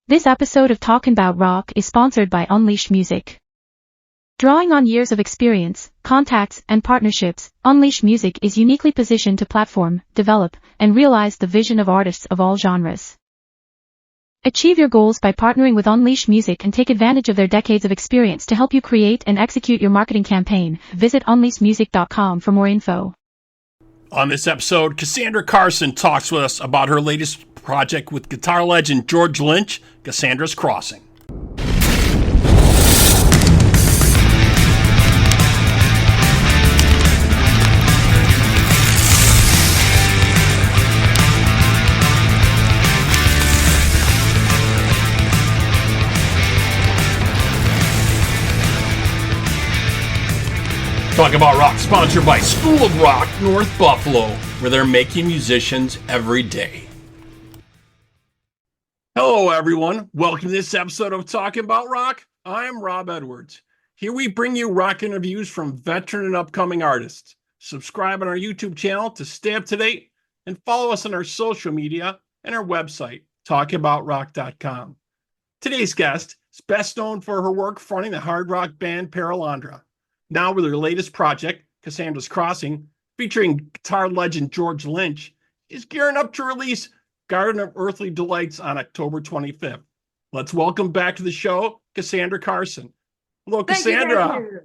This episode of Talkin' About Rock is sponsored by Unleash Music. Drawing on years of experience, contacts, and partnerships, Unleash Music is uniquely positioned to platform, develop, and realize the vision of artists of all genres. Achieve your goals by partnering with Unleash Music and take advantage of their decades of experience to help you create and execute your marketing campaign. Visit unleashmusic.com for more info. On this episode, Casandra Carson talks with us about her latest project with guitar legend George Lynch, Cassandra's Crossing. Talk About Rock, sponsored by School of Rock, North Buffalo, where they're making musicians every day. Hello, everyone. Welcome to this episode of Talking About Rock. I'm Rob Edwards. Here we bring you rock interviews from veteran and upcoming artists. Subscribe on our YouTube channel to stay up to date and follow us on our social media and our website, talkaboutrock.com. Today's guest is best known for her work fronting the hard rock band Paralandra. Now with her latest project, Cassandra's Crossing, featuring guitar legend George Lynch, is gearing up to release Garden of Earthly Delights on October 25th. Let's welcome back to the show, Casandra Carson. Hello, Cassandra.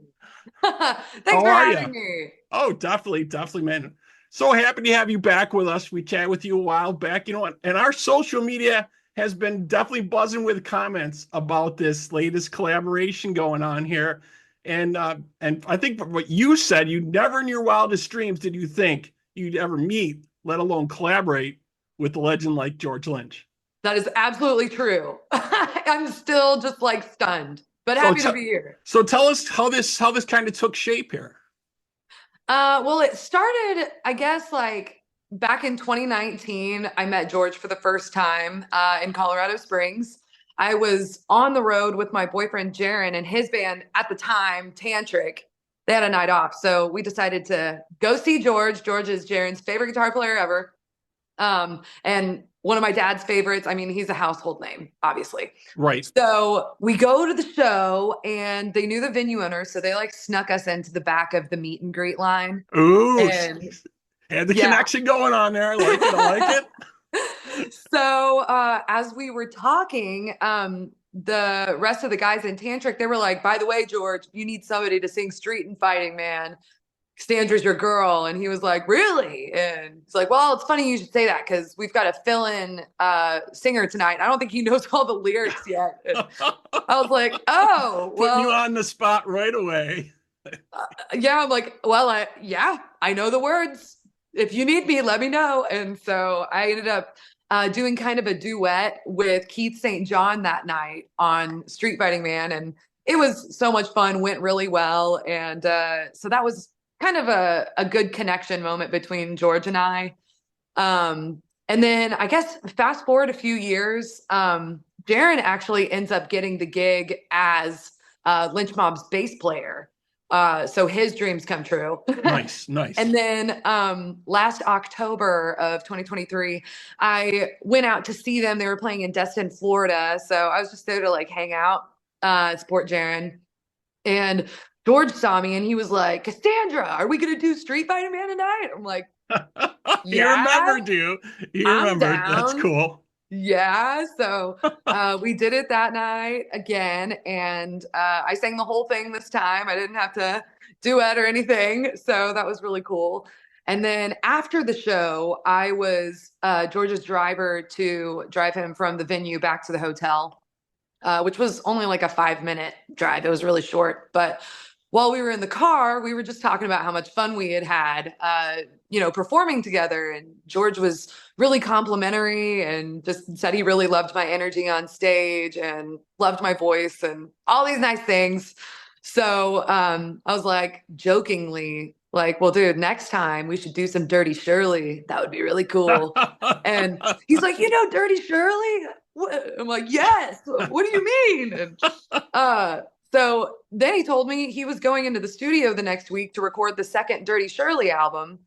Thanks for having me. Oh, definitely, man. So happy to have you back with us. We chatted with you a while back, and our social media has been definitely buzzing with comments about this latest collaboration going on here. And I think what you said, you never in your wildest dreams did you think you'd ever meet, let alone collaborate with a legend like George Lynch. That is absolutely true. I'm still just like stunned, but happy to be here. So tell us how this kind of took shape here. Well, it started, I guess, like back in 2019. I met George for the first time in Colorado Springs. I was on the road with my boyfriend, Jaron, and his band at the time, Tantric. They had a night off. So we decided to go see George. George is Jaron's favorite guitar player ever. And one of my dad's favorites. I mean, he's a household name, obviously. Right. So we go to the show and they knew the venue owner. So they like snuck us into the back of the meet and greet line. Ooh. And had the connection going on there. I like it. So as we were talking, the rest of the guys in Tantric, they were like, by the way, George, you need somebody to sing Street and Fighting Man. Cassandra's your girl. And he was like, really? And it's like, well, it's funny you should say that because we've got a fill-in singer tonight. I don't think he knows all the lyrics yet. And I was like, oh, well. Putting you on the spot right away. I'm like, well, I know the words. If you need me, let me know. And so I ended up doing kind of a duet with Keith St. John that night on Street Fighting Man. And it was so much fun, went really well. And so that was kind of a good connection moment between George and I. And then I guess fast forward a few years, Jaron actually ends up getting the gig as Lynch Mob's bass player. So his dreams come true. Nice. And then last October of 2023, I went out to see them. They were playing in Destin, Florida. So I was just there to like hang out, support Jaron. And George saw me and he was like, Cassandra, are we going to do Street Fighting Man tonight? I'm like, You remembered. That's cool. Yeah. So we did it that night again. And I sang the whole thing this time. I didn't have to duet or anything. So that was really cool. And then after the show, I was George's driver to drive him from the venue back to the hotel, which was only like a 5-minute drive. It was really short. But while we were in the car, we were just talking about how much fun we had performing together. And George was really complimentary and just said he really loved my energy on stage and loved my voice and all these nice things. So I was like jokingly like, well, dude, next time we should do some Dirty Shirley. That would be really cool. And he's like, Dirty Shirley? I'm like, yes. What do you mean? And so then he told me he was going into the studio the next week to record the second Dirty Shirley album.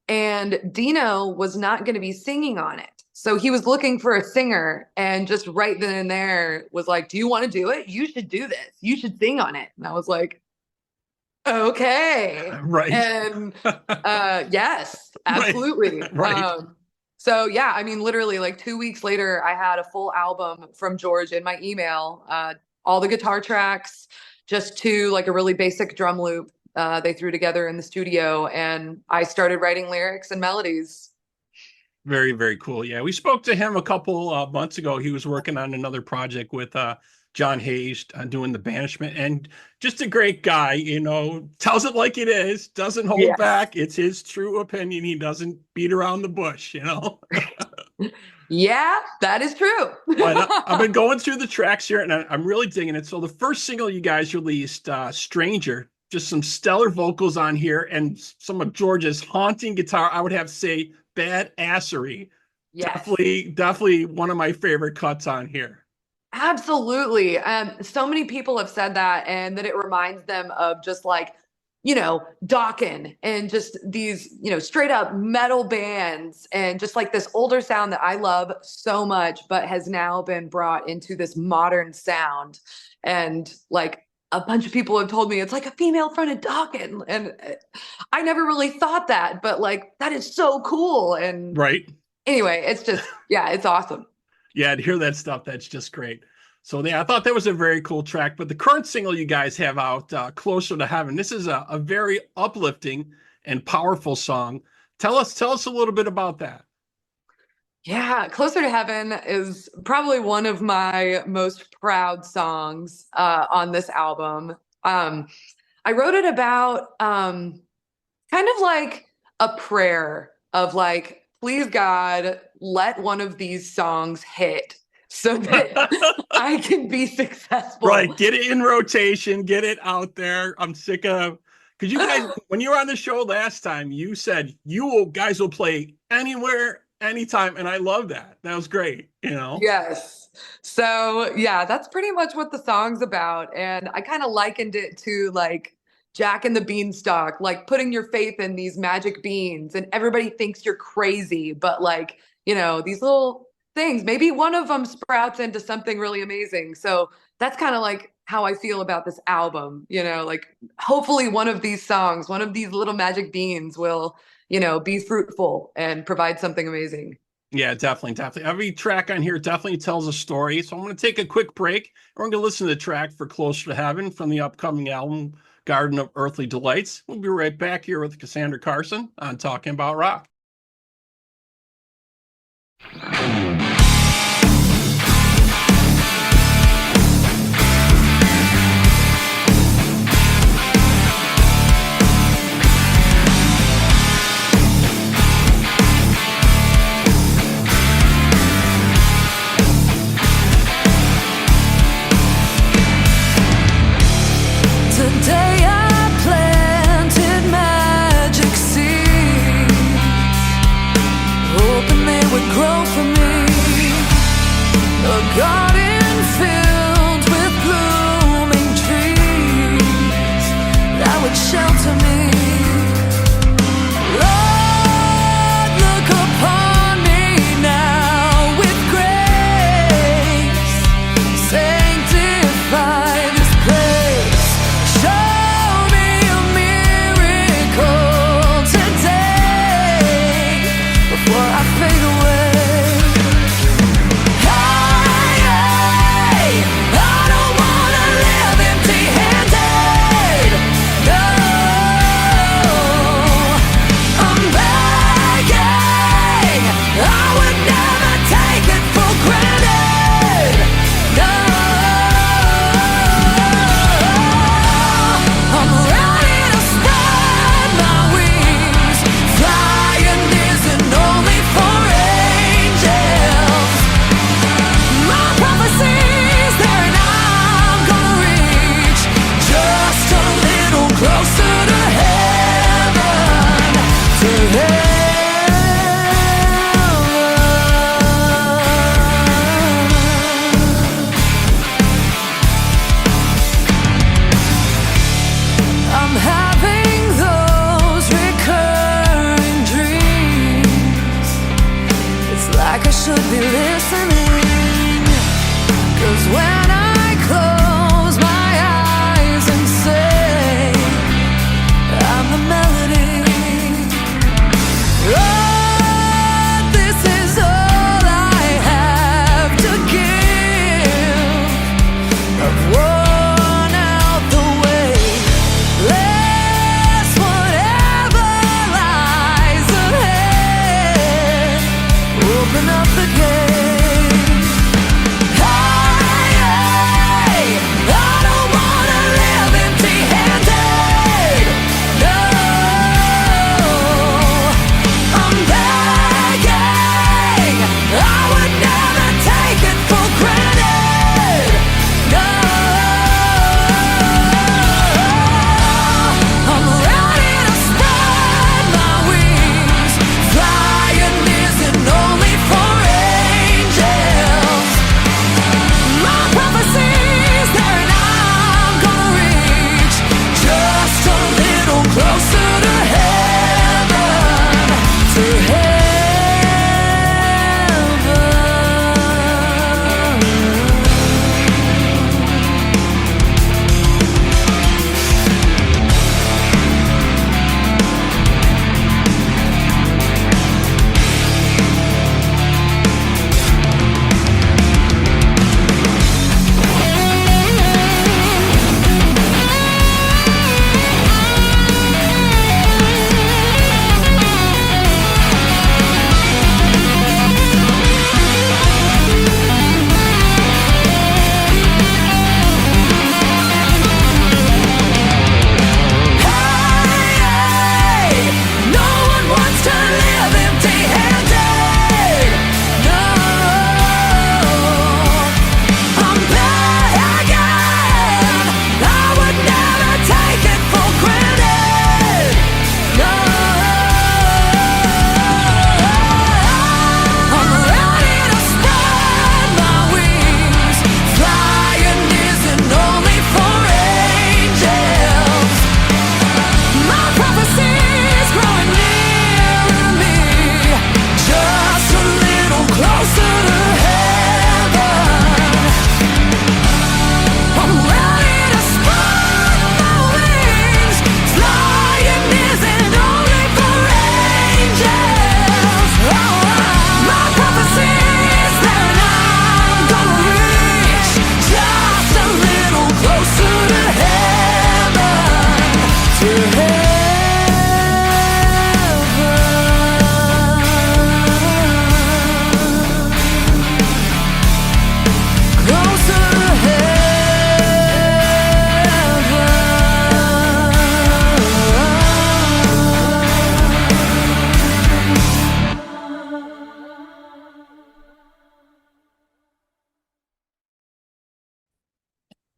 And Dino was not going to be singing on it. So he was looking for a singer, and just right then and there was like, do you want to do it? You should do this. You should sing on it. And I was like, okay. Right. And yes, absolutely. Right. So yeah, I mean, literally like 2 weeks later, I had a full album from George in my email, all the guitar tracks, just to like a really basic drum loop they threw together in the studio. And I started writing lyrics and melodies. Very, very cool. Yeah, we spoke to him a couple months ago. He was working on another project with John Hayes doing The Banishment, and just a great guy, you know, tells it like it is, doesn't hold back. It's his true opinion. He doesn't beat around the bush, you know. Yeah, that is true. But I've been going through the tracks here, and I'm really digging it. So the first single you guys released, Stranger, just some stellar vocals on here, and some of George's haunting guitar, I would have to say, badassery. Yes. Definitely one of my favorite cuts on here. Absolutely. So many people have said that, and that it reminds them of just like, you know, Dokken and just these, you know, straight up metal bands, and just like this older sound that I love so much, but has now been brought into this modern sound. And like a bunch of people have told me it's like a female fronted Dokken. And I never really thought that, but like that is so cool. And right. Anyway, it's just, yeah, it's awesome. Yeah, to hear that stuff, that's just great. So yeah, I thought that was a very cool track. But the current single you guys have out, Closer to Heaven, this is a very uplifting and powerful song. Tell us a little bit about that. Yeah, Closer to Heaven is probably one of my most proud songs on this album. I wrote it about kind of like a prayer of like, please God, let one of these songs hit so that I can be successful. Right, get it in rotation, get it out there. I'm sick of, because you guys, when you were on the show last time, you said guys will play anywhere, anytime, and I love that. That was great, you know. Yes. So yeah, that's pretty much what the song's about, and I kind of likened it to like Jack and the Beanstalk, like putting your faith in these magic beans, and everybody thinks you're crazy, but like, you know, these little things, maybe one of them sprouts into something really amazing. So that's kind of like how I feel about this album, you know, like hopefully one of these songs, one of these little magic beans will, you know, be fruitful and provide something amazing. Yeah, definitely. Every track on here definitely tells a story. So I'm going to take a quick break. We're going to listen to the track for Closer to Heaven from the upcoming album, Garden of Earthly Delights. We'll be right back here with Casandra Carson on Talking About Rock. Today I planted magic seeds, hoping they would grow for me. A garden filled with blooming trees that would shelter me. Lord, look upon me now with grace. Sanctify this place. Show me a miracle today before I fade away. I don't wanna live empty-handed. No, I'm begging. I would never take it for granted. No, I'm ready to spread my wings. Flying isn't only for angels. My prophecies, they're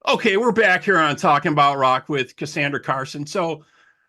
Okay, we're back here on Talking About Rock with Casandra Carson. So,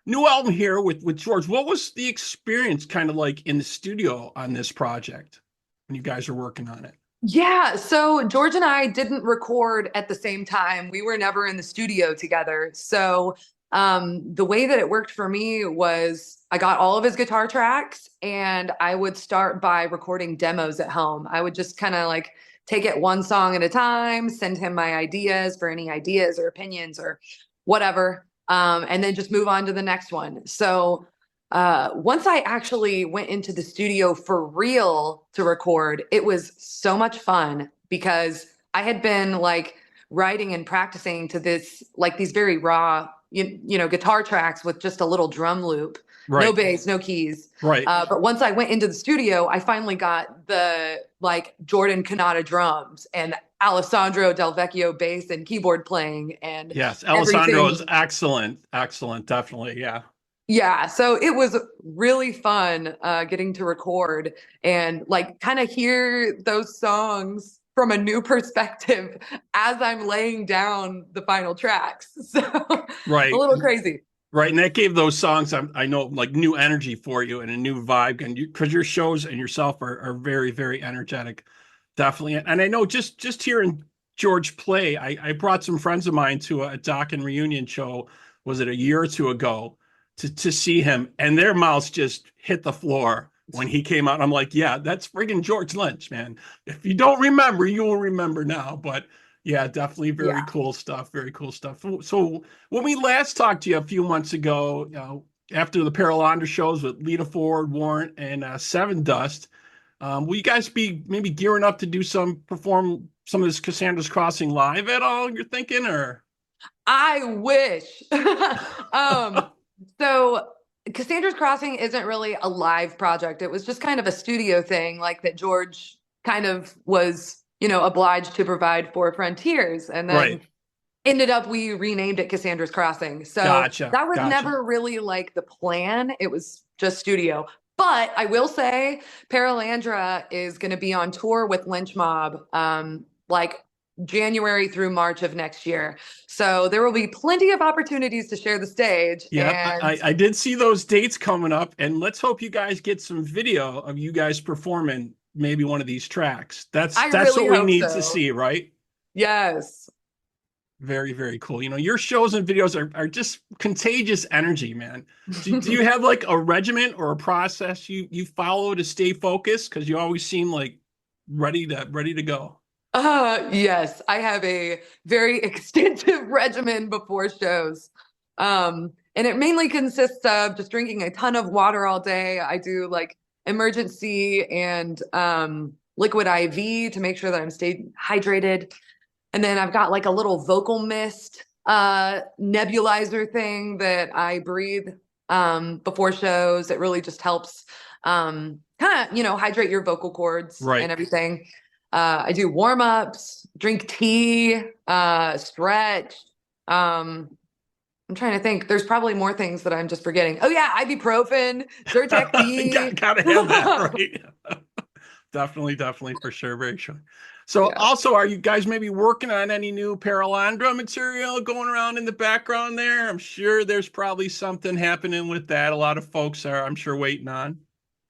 new album here with George. What was the experience kind of like in the studio on this project when you guys are working on it? Yeah, so George and I didn't record at the same time. We were never in the studio together. So the way that it worked for me was I got all of his guitar tracks and I would start by recording demos at home. I would just kind of like take it one song at a time, send him my ideas for any ideas or opinions or whatever, and then just move on to the next one. So once I actually went into the studio for real to record, it was so much fun because I had been like writing and practicing to this, like these very raw, guitar tracks with just a little drum loop, no bass, no keys. Right. But once I went into the studio, I finally got the like Jordan Canada drums and Alessandro Del Vecchio bass and keyboard playing. And yes, Alessandro is excellent. Excellent. Definitely. Yeah. Yeah, so it was really fun getting to record and like kind of hear those songs from a new perspective as I'm laying down the final tracks. So right. A little crazy. Right. And that gave those songs, I know, like new energy for you and a new vibe. And because your shows and yourself are very, very energetic. Definitely. And I know just hearing George play, I brought some friends of mine to a Dokken reunion show, was it a year or two ago? To see him, and their mouths just hit the floor when he came out. I'm like, yeah, that's friggin' George Lynch, man. If you don't remember, you will remember now. But yeah, definitely very cool stuff. Very cool stuff. So when we last talked to you a few months ago, after the Paralandra shows with Lita Ford, Warrant, and Seven Dust, will you guys be maybe gearing up to perform some of this Cassandra's Crossing live at all? You're thinking, or? I wish. So Cassandra's Crossing isn't really a live project. It was just kind of a studio thing, like that George kind of was, obliged to provide for Frontiers. And then ended up, we renamed it Cassandra's Crossing. So that was never really like the plan. It was just studio. But I will say Paralandra is going to be on tour with Lynch Mob, like January through March of next year. So there will be plenty of opportunities to share the stage. Yeah, and I did see those dates coming up, and let's hope you guys get some video of you guys performing maybe one of these tracks. That's really what we need to see, right? Yes. Very, very cool. Your shows and videos are just contagious energy, man. Do you have like a regimen or a process you follow to stay focused? Because you always seem like ready to go. Yes, I have a very extensive regimen before shows. And it mainly consists of just drinking a ton of water all day. I do like emergency and liquid IV to make sure that I'm staying hydrated. And then I've got like a little vocal mist nebulizer thing that I breathe before shows. It really just helps kind of, hydrate your vocal cords and everything. I do warm-ups, drink tea, stretch. I'm trying to think. There's probably more things that I'm just forgetting. Oh yeah, ibuprofen, Zyrtec B. Gotta have that, right? Definitely, for sure, very sure. So also, are you guys maybe working on any new Paralandra material going around in the background there? I'm sure there's probably something happening with that. A lot of folks are, I'm sure, waiting on.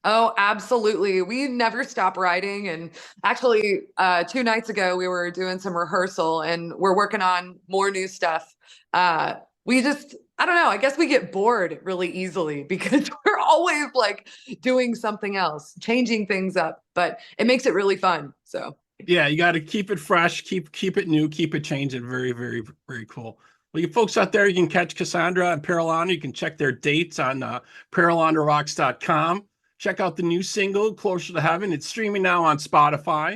Oh, absolutely. We never stop writing. And actually, 2 nights ago, we were doing some rehearsal and we're working on more new stuff. We just, I don't know, I guess we get bored really easily because we're always like doing something else, changing things up, but it makes it really fun. So yeah, you got to keep it fresh, keep it new, keep it changing. Very, very, very cool. Well, you folks out there, you can catch Casandra and Paralandra. You can check their dates on paralandrarocks.com. Check out the new single, Closer to Heaven. It's streaming now on Spotify.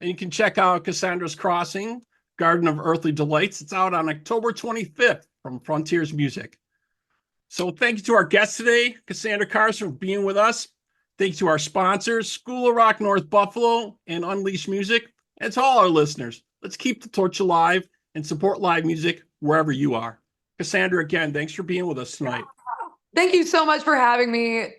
And you can check out Cassandra's Crossing, Garden of Earthly Delights. It's out on October 25th from Frontiers Music. So thank you to our guest today, Casandra Carson, for being with us. Thanks to our sponsors, School of Rock North Buffalo and Unleash Music. And to all our listeners, let's keep the torch alive and support live music wherever you are. Casandra, again, thanks for being with us tonight. Thank you so much for having me.